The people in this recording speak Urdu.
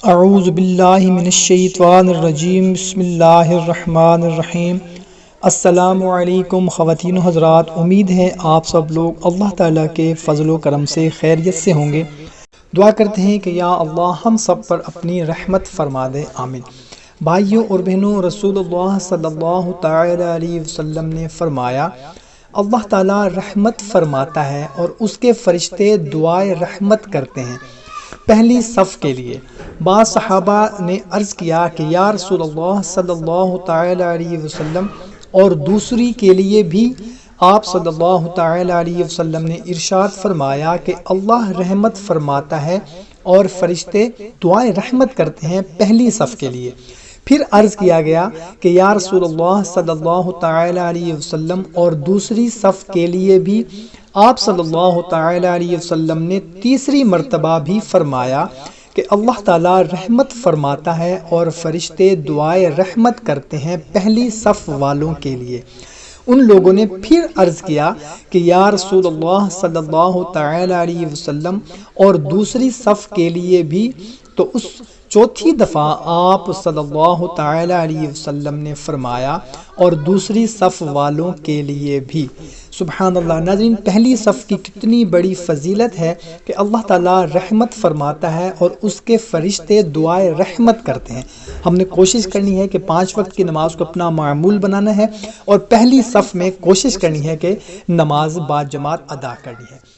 اعوذ باللہ من الشیطان الرجیم بسم اللہ الرحمن الرحیم۔ السلام علیکم خواتین و حضرات، امید ہے آپ سب لوگ اللہ تعالیٰ کے فضل و کرم سے خیریت سے ہوں گے۔ دعا کرتے ہیں کہ یا اللہ ہم سب پر اپنی رحمت فرما دے، آمین۔ بھائیوں اور بہنوں، رسول اللہ صلی اللہ تعالیٰ علیہ وسلم نے فرمایا، اللہ تعالیٰ رحمت فرماتا ہے اور اس کے فرشتے دعائے رحمت کرتے ہیں پہلی صف کے لیے۔ بعض صحابہ نے عرض کیا کہ یا رسول اللہ صلی اللہ تعالیٰ علیہ وسلم، اور دوسری کے لیے بھی؟ آپ صلی اللہ تعالیٰ علیہ وسلم نے ارشاد فرمایا کہ اللہ رحمت فرماتا ہے اور فرشتے دعائے رحمت کرتے ہیں پہلی صف کے لیے۔ پھر عرض کیا گیا کہ یا رسول اللہ صلی اللہ تعالیٰ علیہ وسلم، اور دوسری صف کے لیے بھی؟ آپ صلی اللہ تعالیٰ علیہ وسلم نے تیسری مرتبہ بھی فرمایا کہ اللہ تعالیٰ رحمت فرماتا ہے اور فرشتے دعائے رحمت کرتے ہیں پہلی صف والوں کے لیے۔ ان لوگوں نے پھر عرض کیا کہ یا رسول اللہ صلی اللہ تعالیٰ علیہ وسلم، اور دوسری صف کے لیے بھی؟ تو اس چوتھی دفعہ آپ صلی اللہ تعالیٰ علیہ وسلم نے فرمایا اور دوسری صف والوں کے لیے بھی۔ سبحان اللہ۔ ناظرین، پہلی صف کی کتنی بڑی فضیلت ہے کہ اللہ تعالیٰ رحمت فرماتا ہے اور اس کے فرشتے دعائے رحمت کرتے ہیں۔ ہم نے کوشش کرنی ہے کہ 5 وقت کی نماز کو اپنا معمول بنانا ہے اور پہلی صف میں کوشش کرنی ہے کہ نماز با جماعت ادا کرنی ہے۔